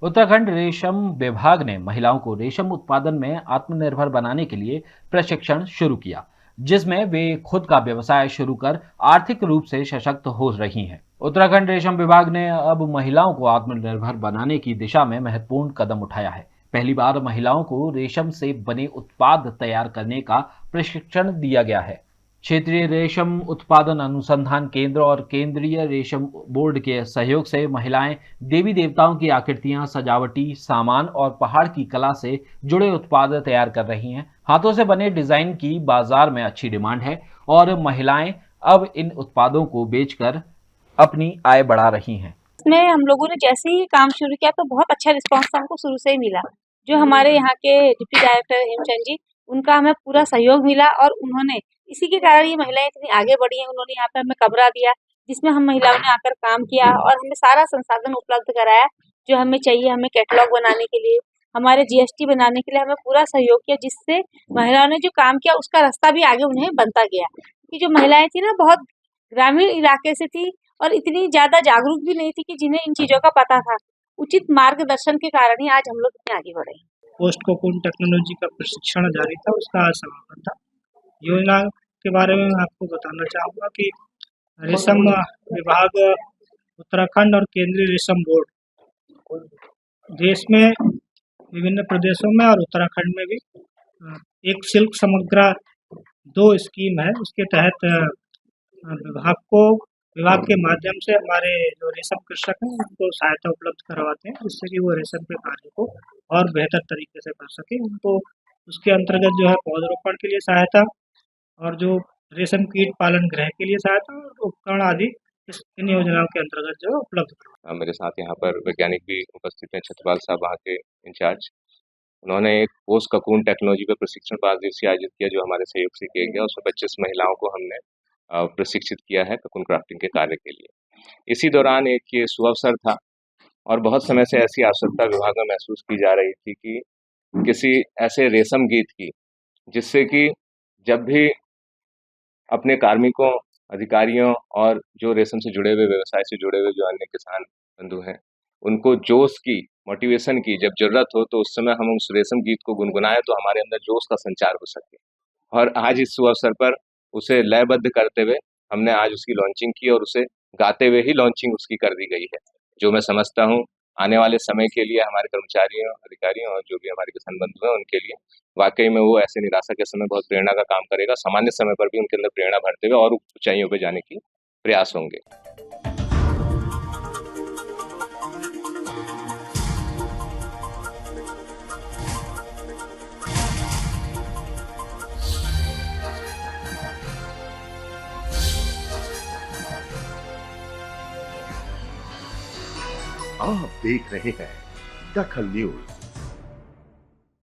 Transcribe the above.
उत्तराखंड रेशम विभाग ने महिलाओं को रेशम उत्पादन में आत्मनिर्भर बनाने के लिए प्रशिक्षण शुरू किया, जिसमें वे खुद का व्यवसाय शुरू कर आर्थिक रूप से सशक्त हो रही हैं। उत्तराखंड रेशम विभाग ने अब महिलाओं को आत्मनिर्भर बनाने की दिशा में महत्वपूर्ण कदम उठाया है। पहली बार महिलाओं को रेशम से बने उत्पाद तैयार करने का प्रशिक्षण दिया गया है। क्षेत्रीय रेशम उत्पादन अनुसंधान केंद्र और केंद्रीय रेशम बोर्ड के सहयोग से महिलाएं देवी देवताओं की आकृतियां, सजावटी सामान और पहाड़ की कला से जुड़े उत्पाद तैयार कर रही हैं। हाथों से बने डिजाइन की बाजार में अच्छी डिमांड है और महिलाएं अब इन उत्पादों को बेचकर अपनी आय बढ़ा रही हैं। इसमें हम लोगों ने जैसे ही काम शुरू किया तो बहुत अच्छा रिस्पांस हमको शुरू से ही मिला। जो हमारे यहाँ के डिप्टी डायरेक्टर हेमचंद जी, उनका हमें पूरा सहयोग मिला और उन्होंने इसी के कारण ये महिलाएं इतनी आगे बढ़ी हैं। उन्होंने यहाँ पे हमें कमरा दिया, जिसमें हम महिलाओं ने आकर काम किया और हमें सारा संसाधन उपलब्ध कराया जो हमें चाहिए। हमें कैटलॉग बनाने के लिए, हमारे जीएसटी बनाने के लिए हमें पूरा सहयोग किया, जिससे महिलाओं ने जो काम किया उसका रास्ता भी आगे उन्हें बनता गया। कि जो महिलाएं थी ना, बहुत ग्रामीण इलाके से थी और इतनी ज़्यादा जागरूक भी नहीं थी कि जिन्हें इन चीज़ों का पता था। उचित मार्गदर्शन के कारण ही आज हम लोग इतने आगे बढ़े हैं। पोस्ट कोकून टेक्नोलॉजी का प्रशिक्षण जारी था, उसका आज समापन था। योजना के बारे में मैं आपको बताना चाहूँगा कि रेशम विभाग, उत्तराखंड और केंद्रीय रेशम बोर्ड देश में विभिन्न प्रदेशों में और उत्तराखंड में भी एक सिल्क समग्रा 2 स्कीम है। उसके तहत विभाग के माध्यम से हमारे जो रेशम कृषक हैं उनको सहायता उपलब्ध करवाते हैं, जिससे कि वो रेशम के कार्य को और बेहतर तरीके से कर सके। उनको उसके अंतर्गत जो है पौधरोपण के लिए सहायता और जो रेशम कीट पालन गृह के लिए सहायता और उपकरण आदि इन योजनाओं के अंतर्गत जो है उपलब्ध करवाते। मेरे साथ यहाँ पर वैज्ञानिक भी उपस्थित हैं, छत्रपाल साहब वहाँ के इंचार्ज। उन्होंने एक पोस्ट ककून टेक्नोलॉजी पर प्रशिक्षण 5 दिवसीय आयोजित किया, जो हमारे सहयोग से किया गया। उसमें 25 महिलाओं को हमने प्रशिक्षित किया है ककून क्राफ्टिंग के कार्य के लिए। इसी दौरान एक ये सुअवसर था और बहुत समय से ऐसी आवश्यकता विभाग में महसूस की जा रही थी कि किसी ऐसे रेशम गीत की, जिससे कि जब भी अपने कार्मिकों, अधिकारियों और जो रेशम से जुड़े हुए, व्यवसाय से जुड़े हुए जो अन्य किसान बंधु हैं, उनको जोश की, मोटिवेशन की जब ज़रूरत हो, तो उस समय हम उस रेशम गीत को गुनगुनाएँ तो हमारे अंदर जोश का संचार हो सके। और आज इस शुभ अवसर पर उसे लयबद्ध करते हुए हमने आज उसकी लॉन्चिंग की और उसे गाते हुए ही लॉन्चिंग उसकी कर दी गई है, जो मैं समझता हूँ आने वाले समय के लिए हमारे कर्मचारियों, अधिकारियों और जो भी हमारे किसान बंधु हैं उनके लिए वाकई में वो ऐसे निराशा के समय बहुत प्रेरणा का काम करेगा। सामान्य समय पर भी उनके अंदर प्रेरणा भरते हुए और ऊंचाइयों पर जाने की प्रयास होंगे। आप देख रहे हैं दखल न्यूज।